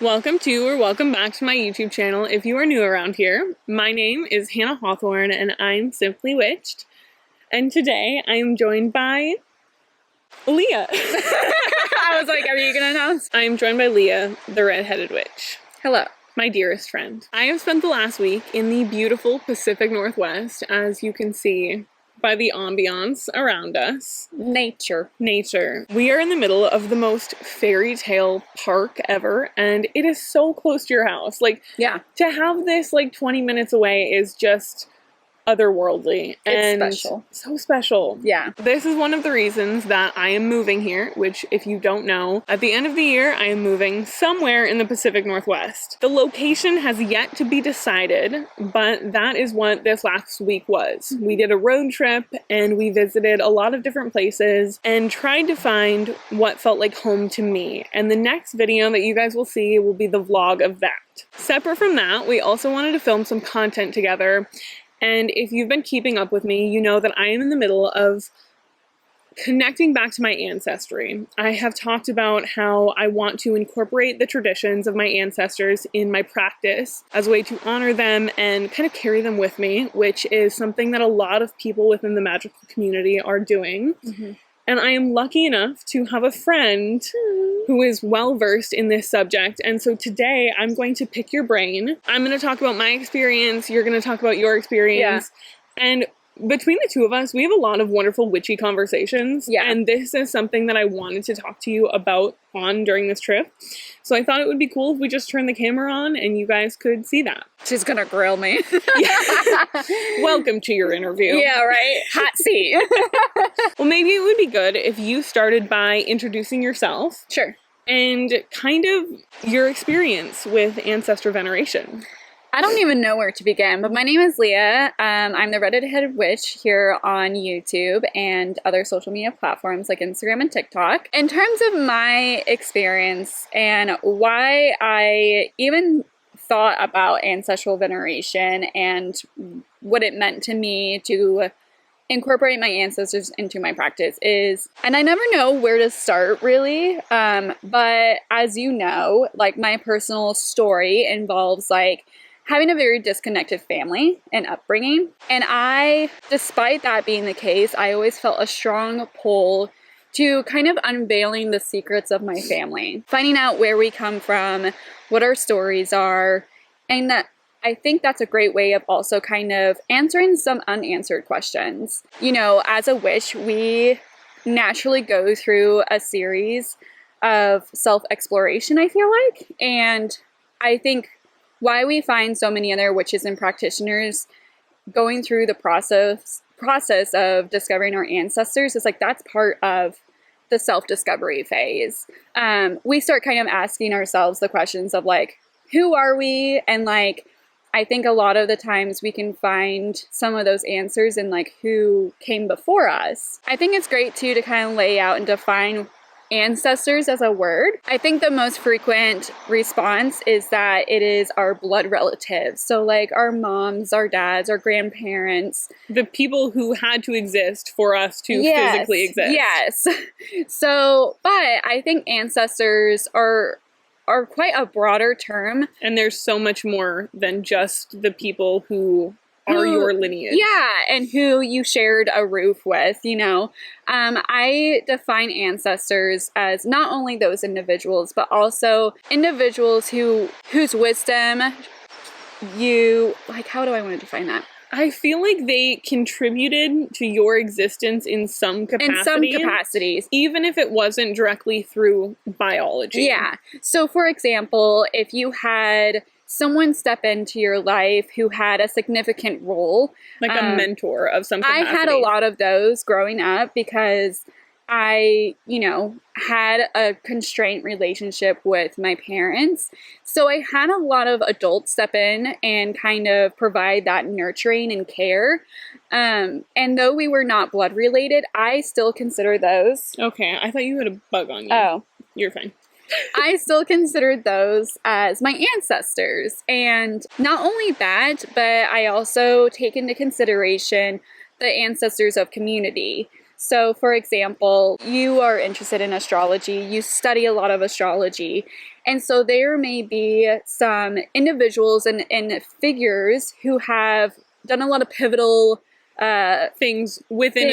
Welcome to or welcome back to my YouTube channel if you are new around here. My name is Hannah Hawthorne and I'm Simply Witched. And today I am joined by Leah. I was like, are you gonna announce? I am joined by Leah, the redheaded witch. Hello. My dearest friend. I have spent the last week in the beautiful Pacific Northwest, as you can see by the ambiance around us. Nature. We are in the middle of the most fairy tale park ever, and it is so close to your house. Like, Yeah. to have this like 20 minutes away is just otherworldly. It's special. So special. Yeah. This is one of the reasons that I am moving here, which if you don't know, at the end of the year, I am moving somewhere in the Pacific Northwest. The location has yet to be decided, but that is what this last week was. We did a road trip and we visited a lot of different places and tried to find what felt like home to me. And the next video that you guys will see will be the vlog of that. Separate from that, we also wanted to film some content together. And if you've been keeping up with me, you know that I am in the middle of connecting back to my ancestry. I have talked about how I want to incorporate the traditions of my ancestors in my practice as a way to honor them and kind of carry them with me, which is something that a lot of people within the magical community are doing. And I am lucky enough to have a friend who is well-versed in this subject. And so today I'm going to pick your brain. I'm going to talk about my experience. You're going to talk about your experience. Yeah. And between the two of us, we have a lot of wonderful witchy conversations. Yeah. And this is something that I wanted to talk to you about during this trip. So I thought it would be cool if we just turned the camera on and you guys could see that. She's gonna grill me. Welcome to your interview. Yeah, right? Hot seat. Well, maybe it would be good if you started by introducing yourself. Sure. And kind of your experience with ancestor veneration. I don't even know where to begin, but my name is Leah. I'm the redheaded witch here on YouTube and other social media platforms like Instagram and TikTok. In terms of my experience and why I even thought about ancestral veneration and what it meant to me to incorporate my ancestors into my practice is, and I never know where to start really, but as you know, like my personal story involves like having a very disconnected family and upbringing. And I, despite that being the case, I always felt a strong pull to kind of unveiling the secrets of my family, finding out where we come from, what our stories are, and that I think that's a great way of also kind of answering some unanswered questions. You know, as a witch, we naturally go through a series of self-exploration, I feel like. And I think why we find so many other witches and practitioners going through the process of discovering our ancestors is like that's part of the self-discovery phase. We start kind of asking ourselves the questions of like, who are we? And like, I think a lot of the times we can find some of those answers in like who came before us. I think it's great too to kind of lay out and define ancestors as a word. I think the most frequent response is that it is our blood relatives. So like our moms, our dads, our grandparents. The people who had to exist for us to physically exist. Yes. So, but I think ancestors are quite a broader term. And there's so much more than just the people who are your lineage. Yeah, and who you shared a roof with, you know. I define ancestors as not only those individuals, but also individuals whose wisdom you, like, how do I want to define that? I feel like they contributed to your existence in some capacity. In some capacities. Even if it wasn't directly through biology. Yeah. So, for example, if you had someone step into your life who had a significant role. Like a mentor of some capacity. I had a lot of those growing up because I, you know, had a constrained relationship with my parents. So I had a lot of adults step in and kind of provide that nurturing and care. And though we were not blood related, I still consider those. Okay, I thought you had a bug on you. Oh. You're fine. I still considered those as my ancestors. And not only that, but I also take into consideration the ancestors of community. So, for example, you are interested in astrology, you study a lot of astrology, and so there may be some individuals and figures who have done a lot of pivotal things within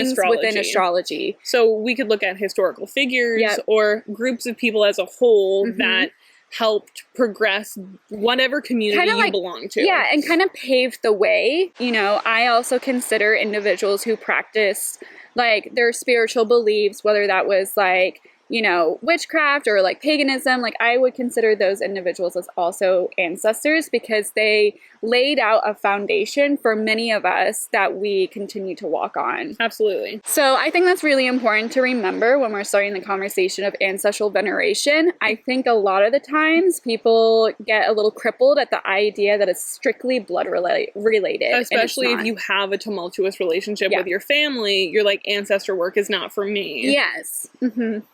astrology. So we could look at historical figures or groups of people as a whole that helped progress whatever community you belong to. Yeah, and kind of paved the way. You know, I also consider individuals who practiced like their spiritual beliefs, whether that was like, you know, witchcraft or like paganism, like I would consider those individuals as also ancestors because they laid out a foundation for many of us that we continue to walk on. Absolutely. So I think that's really important to remember when we're starting the conversation of ancestral veneration. I think a lot of the times people get a little crippled at the idea that it's strictly blood related. Especially if you have a tumultuous relationship with your family, you're like, ancestor work is not for me. Yes.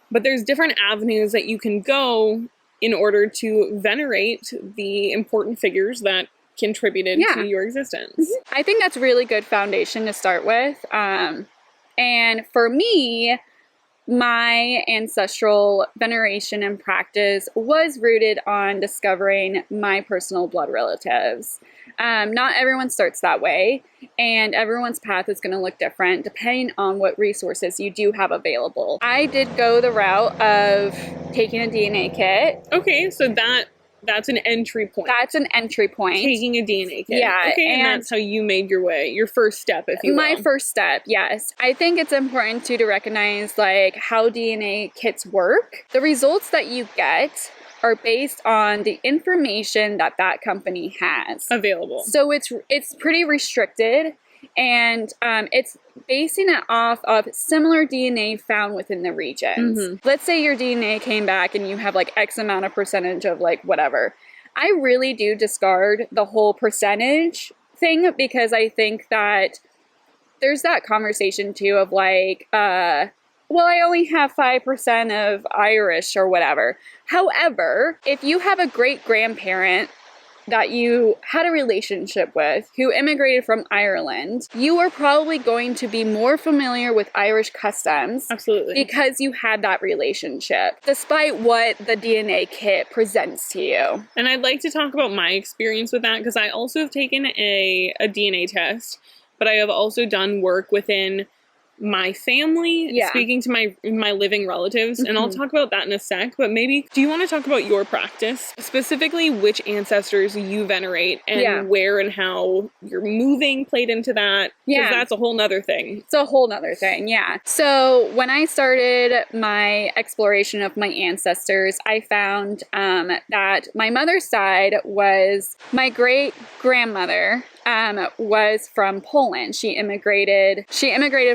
But there's different avenues that you can go in order to venerate the important figures that contributed to your existence. I think that's a really good foundation to start with. And for me, my ancestral veneration and practice was rooted on discovering my personal blood relatives. Not everyone starts that way, and everyone's path is going to look different depending on what resources you do have available. I did go the route of taking a DNA kit. Okay, so that's an entry point. That's an entry point. Taking a DNA kit. Yeah. Okay, and that's how you made your way, your first step, if you will. My first step, yes. I think it's important to recognize like how DNA kits work. The results that you get are based on the information that that company has available. So it's pretty restricted, and it's basing it off of similar DNA found within the regions. Let's say your DNA came back and you have like X amount of percentage of like whatever. I really do discard the whole percentage thing because I think that there's that conversation too of like, well, I only have 5% of Irish or whatever. However, if you have a great grandparent that you had a relationship with who immigrated from Ireland, you are probably going to be more familiar with Irish customs. Absolutely. Because you had that relationship, despite what the DNA kit presents to you. And I'd like to talk about my experience with that because I also have taken a DNA test, but I have also done work within my family, speaking to my living relatives, and I'll talk about that in a sec, but maybe, do you want to talk about your practice? Specifically, which ancestors you venerate, and where and how your moving played into that, because that's a whole nother thing. It's a whole nother thing, yeah. So when I started my exploration of my ancestors, I found that my mother's side was my great-grandmother was from Poland. She immigrated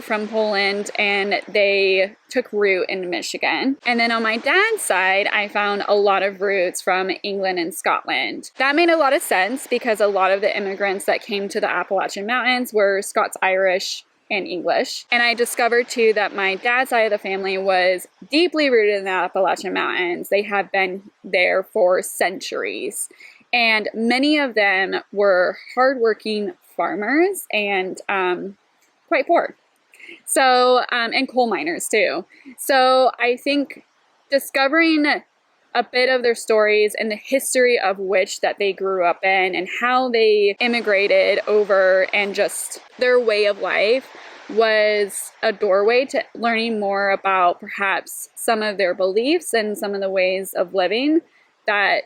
from Poland, and they took root in Michigan. And then on my dad's side, I found a lot of roots from England and Scotland. That made a lot of sense because a lot of the immigrants that came to the Appalachian Mountains were Scots-Irish and English. And I discovered too that my dad's side of the family was deeply rooted in the Appalachian Mountains. They have been there for centuries. And many of them were hardworking farmers and quite poor. So, and coal miners too. So I think discovering a bit of their stories and the history of which that they grew up in and how they immigrated over and just their way of life was a doorway to learning more about perhaps some of their beliefs and some of the ways of living that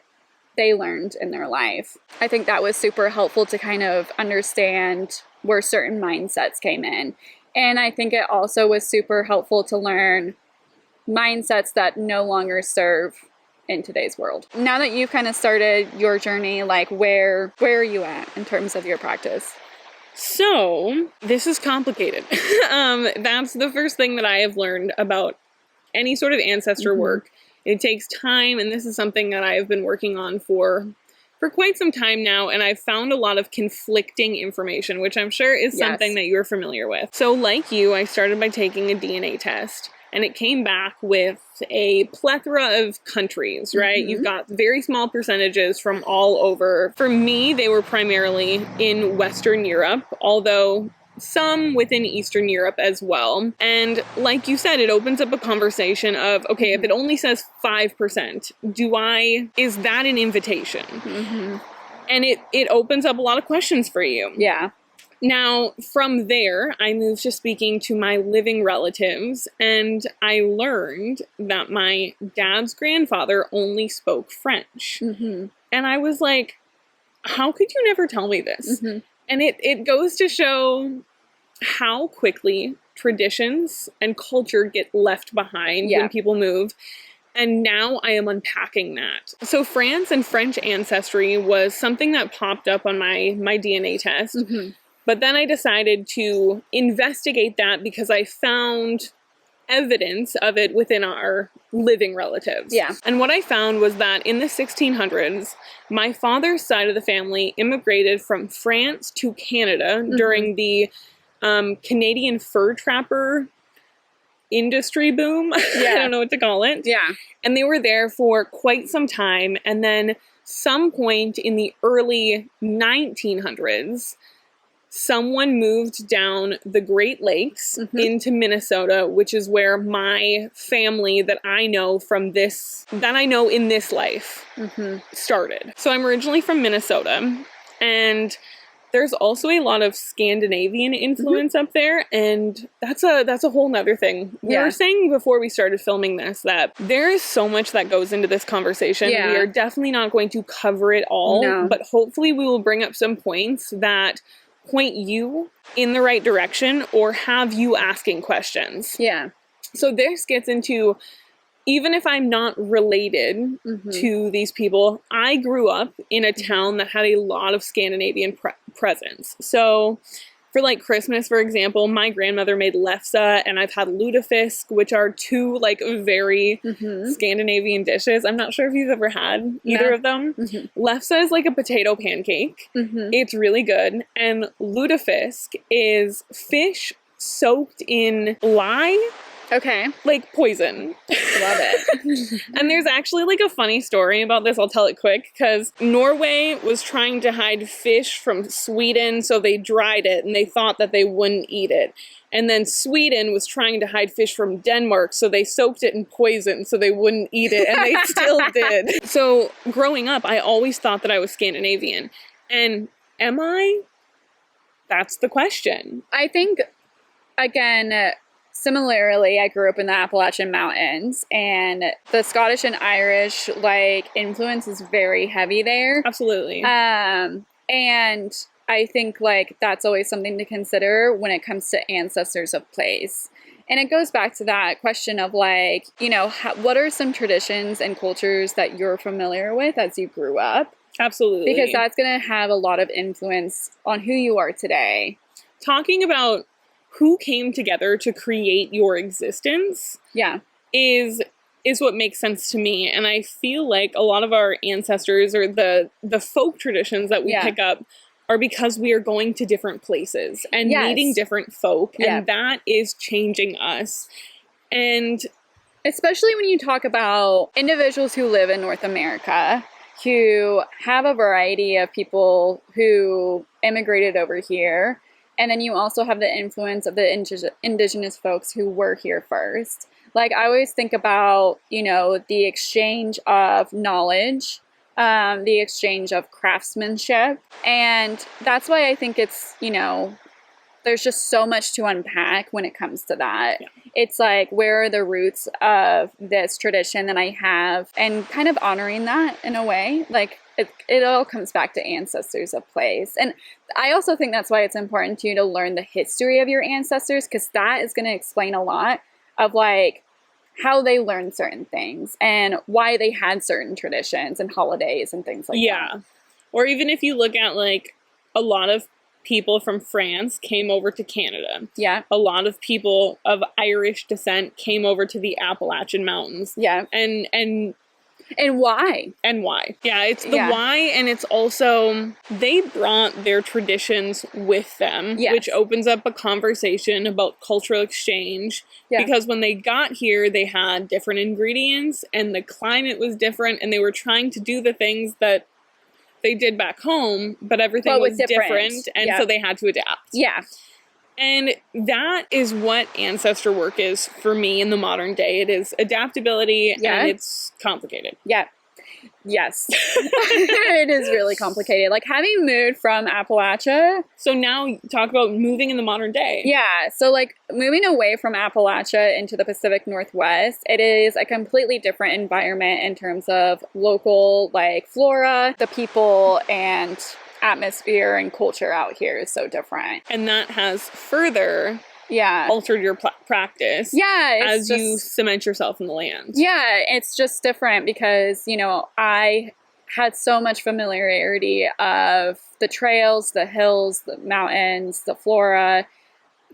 they learned in their life. I think that was super helpful to kind of understand where certain mindsets came in. And I think it also was super helpful to learn mindsets that no longer serve in today's world. Now that you've kind of started your journey, like where are you at in terms of your practice? So this is complicated. That's the first thing that I have learned about any sort of ancestor work. It takes time, and this is something that I have been working on for quite some time now, and I've found a lot of conflicting information, which I'm sure is something that you're familiar with. So like you, I started by taking a DNA test, and it came back with a plethora of countries, right? You've got very small percentages from all over. For me, they were primarily in Western Europe, although some within Eastern Europe as well. And like you said, it opens up a conversation of, okay, if it only says 5%, is that an invitation? And it opens up a lot of questions for you. Yeah. Now, from there, I moved to speaking to my living relatives, and I learned that my dad's grandfather only spoke French. And I was like, how could you never tell me this? And it goes to show how quickly traditions and culture get left behind when people move. And now I am unpacking that. So France and French ancestry was something that popped up on my DNA test. But then I decided to investigate that because I found evidence of it within our living relatives. Yeah. And what I found was that in the 1600s, my father's side of the family immigrated from France to Canada during the Canadian fur trapper industry boom. I don't know what to call it. Yeah. And they were there for quite some time. And then some point in the early 1900s, someone moved down the Great Lakes into Minnesota, which is where my family that I know in this life started. So I'm originally from Minnesota, and there's also a lot of Scandinavian influence up there, and that's a whole nother thing. We were saying before we started filming this that there is so much that goes into this conversation. We are definitely not going to cover it all, but hopefully we will bring up some points that point you in the right direction or have you asking questions. Yeah. So this gets into, even if I'm not related to these people, I grew up in a town that had a lot of Scandinavian presence. So for like Christmas, for example, my grandmother made lefse, and I've had lutefisk, which are two like very Scandinavian dishes. I'm not sure if you've ever had either of them. Lefse is like a potato pancake. It's really good. And lutefisk is fish soaked in lye. Okay. Like poison. Love it. And there's actually like a funny story about this. I'll tell it quick, because Norway was trying to hide fish from Sweden, so they dried it and they thought that they wouldn't eat it. And then Sweden was trying to hide fish from Denmark, so they soaked it in poison so they wouldn't eat it, and they still did. So growing up, I always thought that I was Scandinavian. And am I? That's the question. I think, again, similarly, I grew up in the Appalachian Mountains, and the Scottish and Irish like influence is very heavy there. Absolutely. And I think like that's always something to consider when it comes to ancestors of place. And it goes back to that question of like, you know, what are some traditions and cultures that you're familiar with as you grew up? Absolutely. Because that's going to have a lot of influence on who you are today. Talking about who came together to create your existence is what makes sense to me. And I feel like a lot of our ancestors or the folk traditions that we pick up are because we are going to different places and meeting different folk. And that is changing us. And especially when you talk about individuals who live in North America, who have a variety of people who immigrated over here. And then you also have the influence of the indigenous folks who were here first. Like, I always think about, you know, the exchange of knowledge, the exchange of craftsmanship. And that's why I think it's, you know, there's just so much to unpack when it comes to that. Yeah. It's like, where are the roots of this tradition that I have? And kind of honoring that in a way. Like, it all comes back to ancestors of place. And I also think that's why it's important to you to learn the history of your ancestors, because that is going to explain a lot of like how they learned certain things and why they had certain traditions and holidays and things like that. Yeah. Or even if you look at like a lot of people from France came over to Canada. Yeah. A lot of people of Irish descent came over to the Appalachian Mountains. Yeah. And why? And why. Yeah, it's the why, and it's also, they brought their traditions with them, which opens up a conversation about cultural exchange, because when they got here, they had different ingredients, and the climate was different, and they were trying to do the things that they did back home, but everything was different, and so they had to adapt. Yeah. And that is what ancestor work is for me in the modern day. It is adaptability, and it's complicated. Yeah. Yes. It is really complicated. Like, having moved from Appalachia. So now talk about moving in the modern day. Yeah. So, like, moving away from Appalachia into the Pacific Northwest, it is a completely different environment in terms of local, like, flora, the people, and atmosphere and culture out here is so different. And that has further altered your practice as you cement yourself in the land. Yeah, it's just different because, you know, I had so much familiarity of the trails, the hills, the mountains, the flora,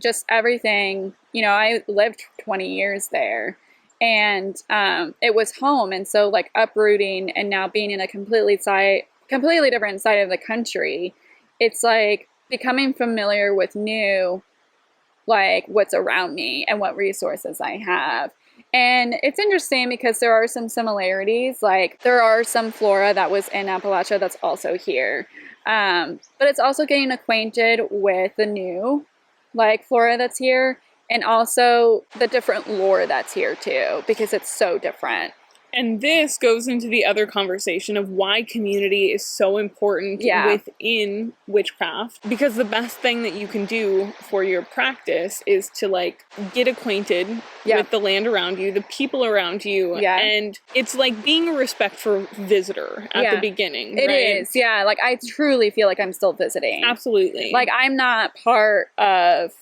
just everything. You know, I lived 20 years there, and it was home. And so, like, uprooting and now being in a completely different side of the country, it's like becoming familiar with new, like, what's around me and what resources I have. And it's interesting because there are some similarities. Like, there are some flora that was in Appalachia that's also here. But it's also getting acquainted with the new, like, flora that's here, and also the different lore that's here too, because it's so different. And this goes into the other conversation of why community is so important within witchcraft. Because the best thing that you can do for your practice is to, like, get acquainted with the land around you, the people around you. And it's like being a respectful visitor at the beginning. It is. Yeah. Like, I truly feel like I'm still visiting. Absolutely. Like, I'm not part of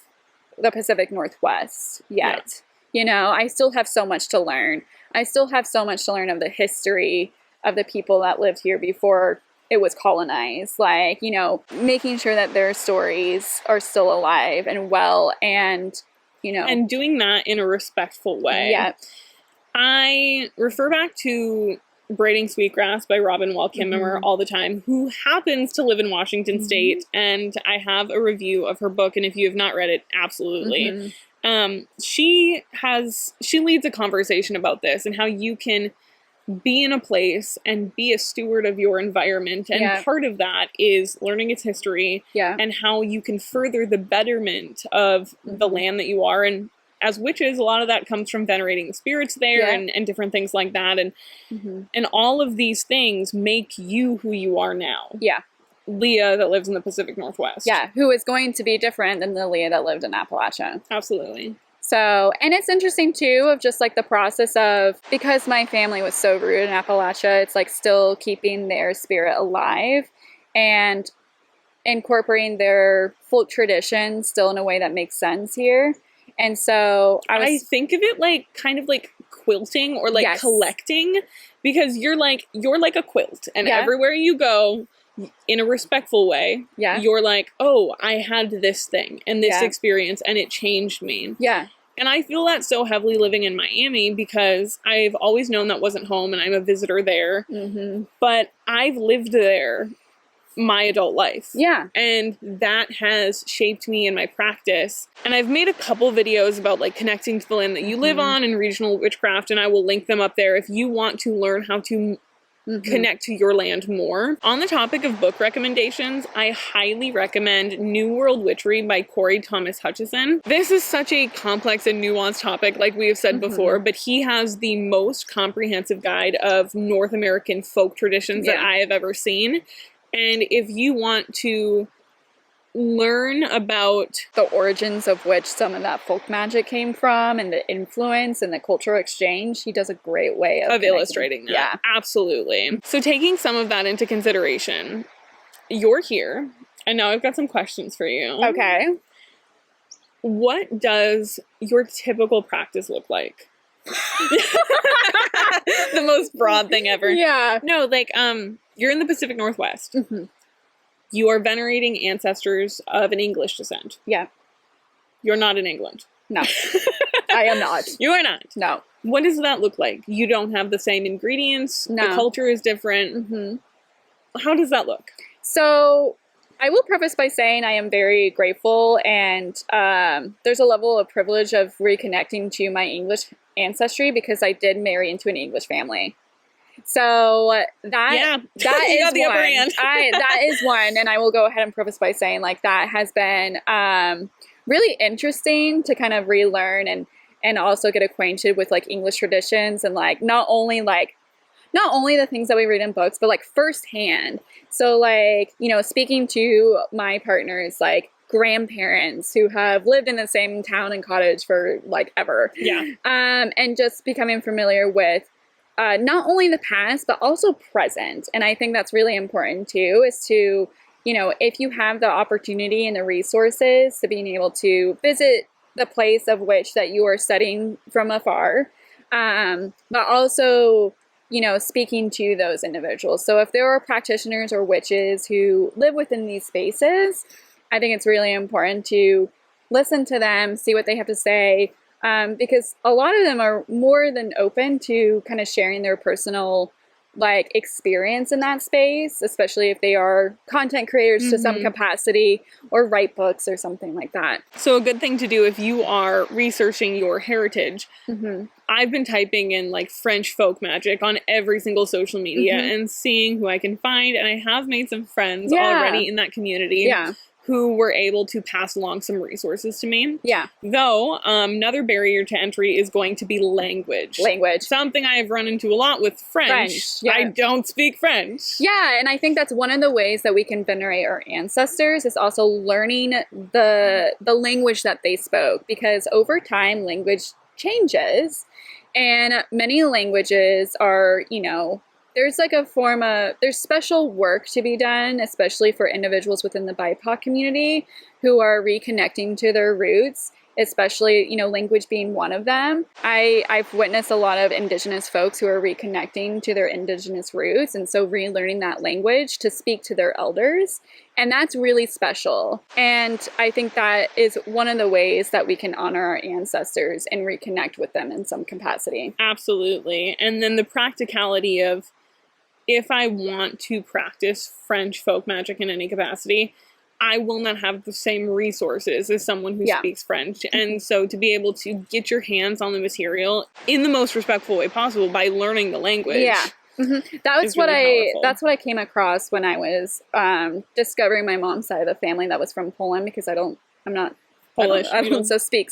the Pacific Northwest yet. You know, I still have so much to learn. I still have so much to learn of the history of the people that lived here before it was colonized. Like, you know, making sure that their stories are still alive and well, and, you know. And doing that in a respectful way. Yeah. I refer back to Braiding Sweetgrass by Robin Wall Kimmerer all the time, who happens to live in Washington State, and I have a review of her book, and if you have not read it, absolutely. She leads a conversation about this and how you can be in a place and be a steward of your environment. And part of that is learning its history and how you can further the betterment of the land that you are. And as witches, a lot of that comes from venerating the spirits there and different things like that. And and all of these things make you who you are now. Yeah. Leah that lives in the Pacific Northwest. Yeah, who is going to be different than the Leah that lived in Appalachia. Absolutely. So, and it's interesting too of just like the process of, because my family was so rooted in Appalachia, it's like still keeping their spirit alive and incorporating their folk traditions still in a way that makes sense here. And so I think of it like kind of like quilting or like collecting, because you're like a quilt, and everywhere you go, in a respectful way, you're like, oh, I had this thing and this experience and it changed me. Yeah. And I feel that so heavily living in Miami, because I've always known that wasn't home and I'm a visitor there. But I've lived there my adult life. Yeah. And that has shaped me in my practice. And I've made a couple videos about like connecting to the land that you live on and regional witchcraft, and I will link them up there if you want to learn how to connect to your land more. On the topic of book recommendations, I highly recommend New World Witchery by Corey Thomas Hutchison. This is such a complex and nuanced topic, like we have said before, but he has the most comprehensive guide of North American folk traditions that I have ever seen. And if you want to learn about the origins of which some of that folk magic came from and the influence and the cultural exchange, he does a great way of illustrating that. Yeah, absolutely. So taking some of that into consideration, you're here, and now I've got some questions for you. Okay. What does your typical practice look like? The most broad thing ever. Yeah. No, like, you're in the Pacific Northwest. You are venerating ancestors of an English descent. Yeah. You're not in England. No. I am not. You are not. No. What does that look like? You don't have the same ingredients. No. The culture is different. How does that look? So, I will preface by saying I am very grateful, and there's a level of privilege of reconnecting to my English ancestry because I did marry into an English family. So that is the upper hand. That is one, and I will go ahead and preface by saying like that has been really interesting to kind of relearn and also get acquainted with like English traditions and like not only the things that we read in books, but like firsthand. So like, you know, speaking to my partner's like grandparents who have lived in the same town and cottage for like ever. Yeah. And just becoming familiar with not only the past, but also present. And I think that's really important too, is to, you know, if you have the opportunity and the resources to being able to visit the place of which that you are studying from afar, but also, you know, speaking to those individuals. So if there are practitioners or witches who live within these spaces, I think it's really important to listen to them, see what they have to say, because a lot of them are more than open to kind of sharing their personal like experience in that space, especially if they are content creators to some capacity or write books or something like that. So a good thing to do if you are researching your heritage, I've been typing in like French folk magic on every single social media and seeing who I can find, and I have made some friends already in that community who were able to pass along some resources to me. Yeah. Though, another barrier to entry is going to be language. Something I've run into a lot with French. I don't speak French. Yeah, and I think that's one of the ways that we can venerate our ancestors is also learning the language that they spoke, because over time language changes, and many languages are, you know, there's like there's special work to be done, especially for individuals within the BIPOC community who are reconnecting to their roots, especially, you know, language being one of them. I've witnessed a lot of Indigenous folks who are reconnecting to their Indigenous roots, and so relearning that language to speak to their elders. And that's really special. And I think that is one of the ways that we can honor our ancestors and reconnect with them in some capacity. Absolutely. And then the practicality of, if I want to practice French folk magic in any capacity, I will not have the same resources as someone who speaks French. And so to be able to get your hands on the material in the most respectful way possible by learning the language. Yeah. That's what I came across when I was discovering my mom's side of the family that was from Poland, because I'm not Polish. I don't so speak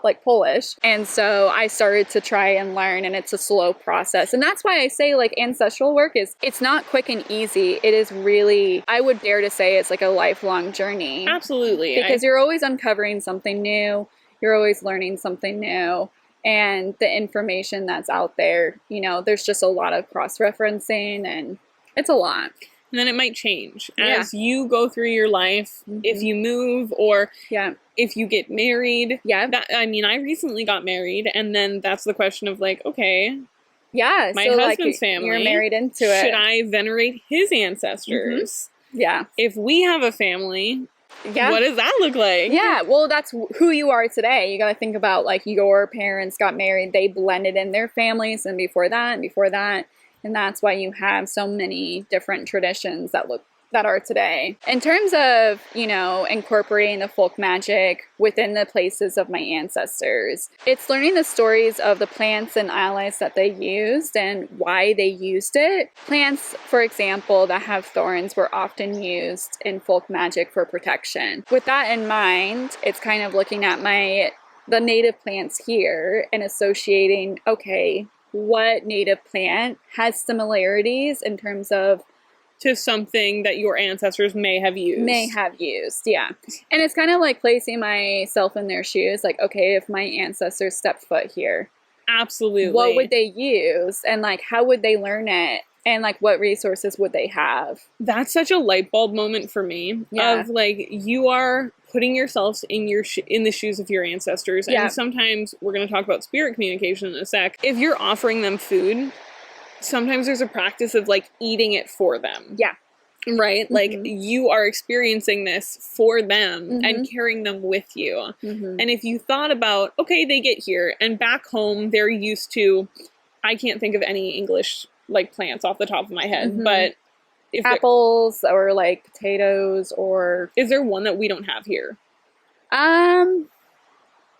like Polish. And so I started to try and learn, and it's a slow process. And that's why I say like ancestral work it's not quick and easy. It is really, I would dare to say it's like a lifelong journey. Absolutely. Because you're always uncovering something new. You're always learning something new. And the information that's out there, you know, there's just a lot of cross-referencing, and it's a lot. And then it might change as you go through your life, if you move or if you get married. I mean, I recently got married, and then that's the question of like, okay, my husband's family, you're married into it. Should I venerate his ancestors? If we have a family, what does that look like? Well, that's who you are today. You got to think about like your parents got married, they blended in their families, and before that, and that's why you have so many different traditions that are today. In terms of, you know, incorporating the folk magic within the places of my ancestors, it's learning the stories of the plants and allies that they used and why they used it. Plants, for example, that have thorns were often used in folk magic for protection. With that in mind, it's kind of looking at the native plants here and associating, okay, what native plant has similarities in terms of to something that your ancestors may have used. And it's kind of like placing myself in their shoes, like, okay, if my ancestors stepped foot here, absolutely, what would they use, and like how would they learn it, and like what resources would they have? That's such a light bulb moment for me of like, you are putting yourselves in in the shoes of your ancestors. And sometimes we're going to talk about spirit communication in a sec. If you're offering them food, sometimes there's a practice of like eating it for them. Right? Like you are experiencing this for them and carrying them with you. And if you thought about, okay, they get here and back home, they're used to, I can't think of any English like plants off the top of my head, but if apples or like potatoes, or is there one that we don't have here?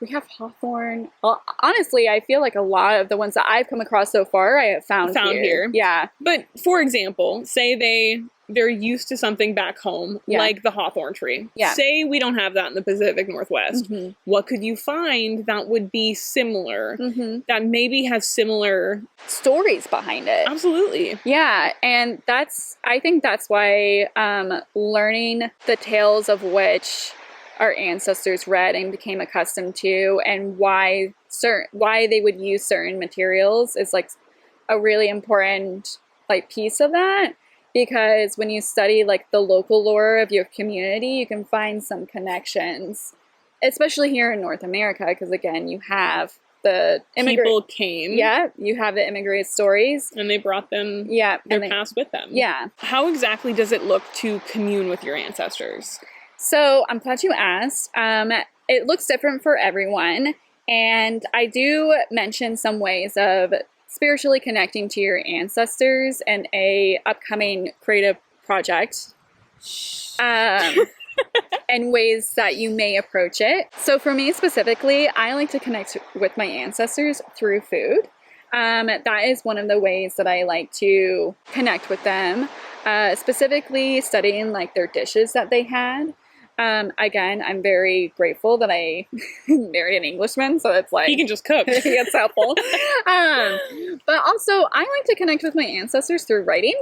We have hawthorn. Well, honestly, I feel like a lot of the ones that I've come across so far, I have found here. But for example, say they they're used to something back home, like the hawthorn tree. Say we don't have that in the Pacific Northwest. What could you find that would be similar, that maybe has similar stories behind it? Absolutely. Yeah, and I think that's why learning the tales of which our ancestors read and became accustomed to, and why they would use certain materials is like a really important like piece of that. Because when you study like the local lore of your community, you can find some connections, especially here in North America, because again, you have the people came. Yeah, you have the immigrant stories. And they brought them their past with them. Yeah. How exactly does it look to commune with your ancestors? So I'm glad you asked. It looks different for everyone. And I do mention some ways of spiritually connecting to your ancestors in a upcoming creative project, and ways that you may approach it. So for me specifically, I like to connect with my ancestors through food. That is one of the ways that I like to connect with them, specifically studying like their dishes that they had. Again, I'm very grateful that I married an Englishman, so it's like he can just cook. It's helpful. But also, I like to connect with my ancestors through writing.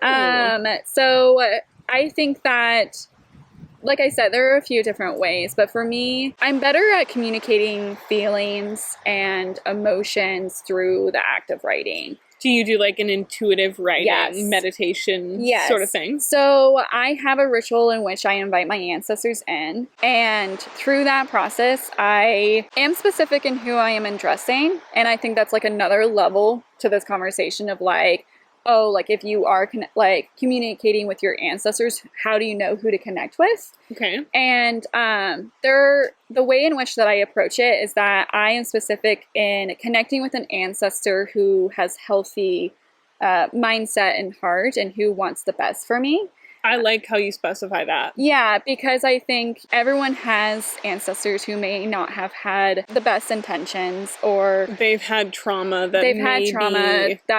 So I think that, like I said, there are a few different ways, but for me, I'm better at communicating feelings and emotions through the act of writing. Do you do like an intuitive writing meditation sort of thing? So I have a ritual in which I invite my ancestors in. And through that process, I am specific in who I am addressing. And I think that's like another level to this conversation of like, oh, like if you are communicating with your ancestors, how do you know who to connect with? Okay. And the way in which that I approach it is that I am specific in connecting with an ancestor who has healthy mindset and heart and who wants the best for me. I like how you specify that. Yeah, because I think everyone has ancestors who may not have had the best intentions, or they've had trauma that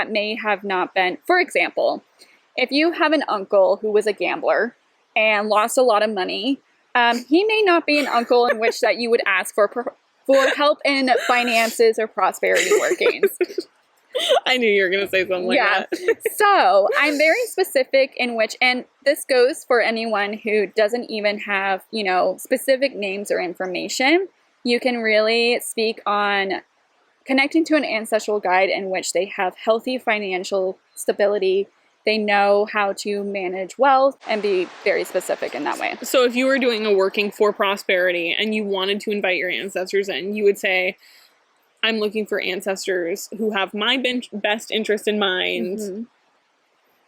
may have not been. For example, if you have an uncle who was a gambler and lost a lot of money, he may not be an uncle in which that you would ask for help in finances or prosperity workings. I knew you were going to say something like that. So I'm very specific in which, and this goes for anyone who doesn't even have, specific names or information. You can really speak on connecting to an ancestral guide in which they have healthy financial stability. They know how to manage wealth and be very specific in that way. So if you were doing a working for prosperity and you wanted to invite your ancestors in, you would say, I'm looking for ancestors who have my best interest in mind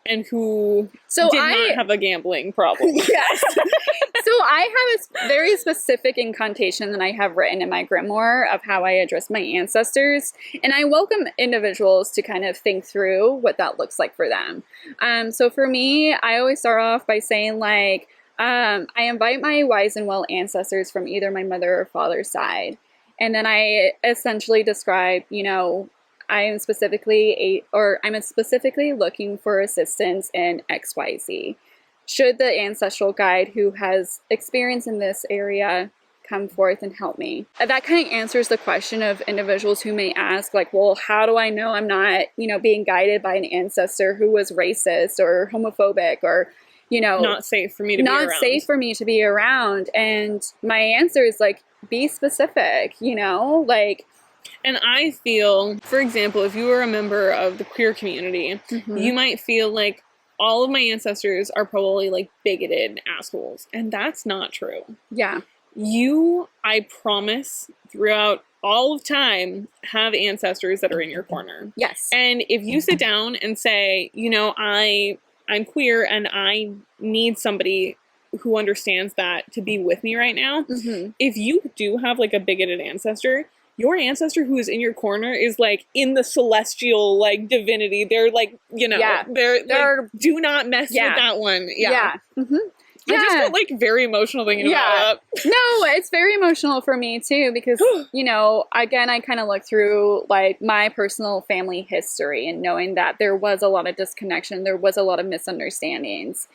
and who did not have a gambling problem. Yes. So I have a very specific incantation that I have written in my grimoire of how I address my ancestors. And I welcome individuals to kind of think through what that looks like for them. So for me, I always start off by saying like, I invite my wise and well ancestors from either my mother or father's side. And then I essentially describe, I'm specifically looking for assistance in XYZ. Should the ancestral guide who has experience in this area come forth and help me? That kind of answers the question of individuals who may ask, like, well, how do I know I'm not, being guided by an ancestor who was racist or homophobic or, not safe for me to be around. Not safe for me to be around. And my answer is like, be specific, And I feel, for example, if you were a member of the queer community, you might feel like all of my ancestors are probably like bigoted assholes. And that's not true. Yeah. You, I promise, throughout all of time, have ancestors that are in your corner. Yes. And if you sit down and say, I'm queer and I need somebody who understands that to be with me right now. If you do have like a bigoted ancestor, your ancestor who is in your corner is like in the celestial like divinity. They're like, they're like, do not mess with that one. Yeah. I just got like very emotional thinking about it. No, it's very emotional for me too because, you know, again, I kind of look through like my personal family history and knowing that there was a lot of disconnection, there was a lot of misunderstandings.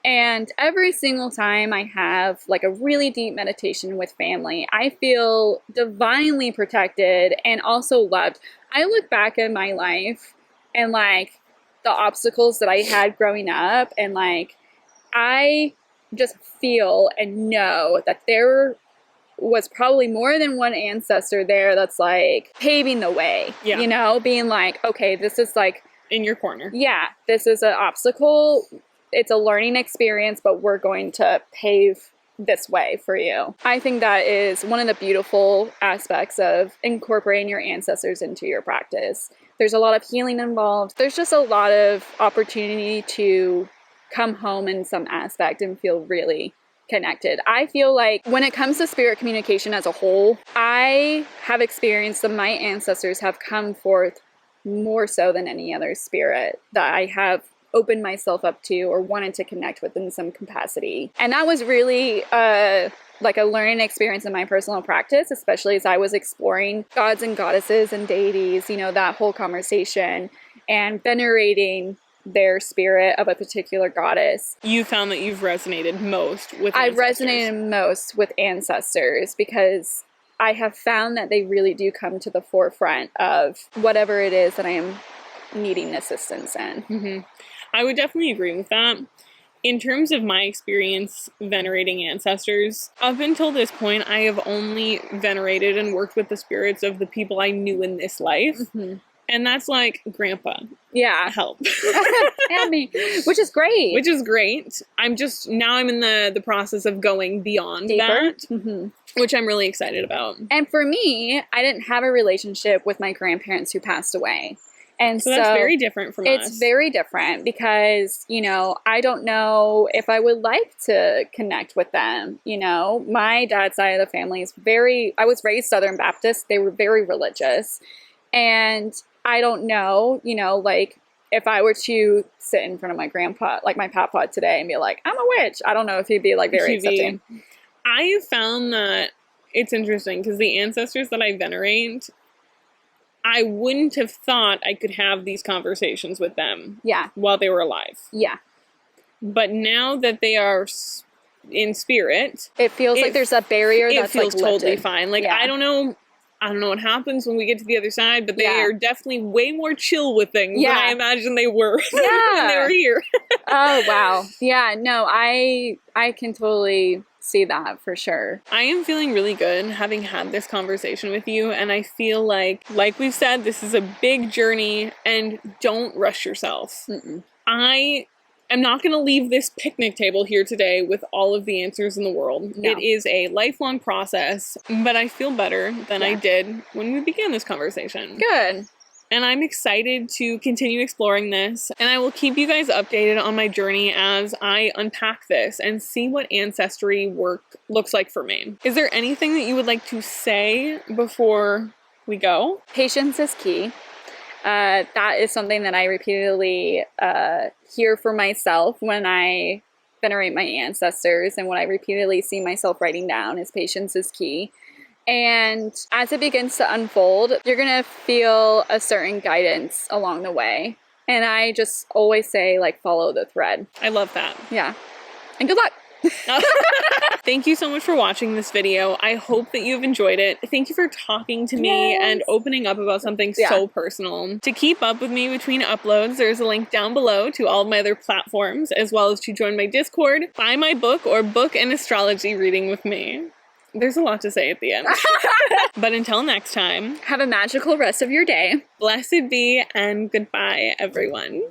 And every single time I have like a really deep meditation with family, I feel divinely protected and also loved. I look back at my life and like the obstacles that I had growing up, and like I just feel and know that there was probably more than one ancestor there that's like paving the way, you know, being like, okay, this is like in your corner. Yeah, this is an obstacle. It's a learning experience, but we're going to pave this way for you. I think that is one of the beautiful aspects of incorporating your ancestors into your practice. There's a lot of healing involved. There's just a lot of opportunity to come home in some aspect and feel really connected. I feel like when it comes to spirit communication as a whole, I have experienced that my ancestors have come forth more so than any other spirit that I have opened myself up to or wanted to connect with in some capacity. And that was really like a learning experience in my personal practice, especially as I was exploring gods and goddesses and deities, you know, that whole conversation, and venerating their spirit of a particular goddess. You found that you've resonated most with ancestors. I've resonated most with ancestors because I have found that they really do come to the forefront of whatever it is that I am needing assistance in. Mm-hmm. I would definitely agree with that. In terms of my experience venerating ancestors, up until this point, I have only venerated and worked with the spirits of the people I knew in this life. Mm-hmm. And that's like grandpa. Yeah. Help. And me. Which is great. Which is great. I'm in the process of going beyond deeper. That. Mm-hmm. Which I'm really excited about. And for me, I didn't have a relationship with my grandparents who passed away. And so that's very different from us. It's very different because, you know, I don't know if I would like to connect with them. You know, my dad's side of the family is I was raised Southern Baptist. They were very religious. And I don't know, you know, like if I were to sit in front of my grandpa, like my papa today, and be like, I'm a witch, I don't know if he'd be like very accepting. I have found that it's interesting because the ancestors that I venerate, I wouldn't have thought I could have these conversations with them while they were alive. Yeah. But now that they are in spirit, it feels like there's a barrier that's like lifted. Totally fine. Like, I don't know what happens when we get to the other side, but they are definitely way more chill with things than I imagine they were when they were here. Oh, wow. Yeah, no, I can totally see that for sure. I am feeling really good having had this conversation with you, and I feel like we've said, this is a big journey, and don't rush yourself. Mm-mm. I am not going to leave this picnic table here today with all of the answers in the world. No. It is a lifelong process, but I feel better than I did when we began this conversation. Good. And I'm excited to continue exploring this, and I will keep you guys updated on my journey as I unpack this and see what ancestry work looks like for me. Is there anything that you would like to say before we go? Patience is key. That is something that I repeatedly hear for myself when I venerate my ancestors, and what I repeatedly see myself writing down is patience is key. And as it begins to unfold, you're going to feel a certain guidance along the way. And I just always say, like, follow the thread. I love that. Yeah. And good luck. Thank you so much for watching this video. I hope that you've enjoyed it. Thank you for talking to me and opening up about something so personal. To keep up with me between uploads, there's a link down below to all of my other platforms, as well as to join my Discord, buy my book, or book an astrology reading with me. There's a lot to say at the end. But until next time, have a magical rest of your day. Blessed be, and goodbye, everyone.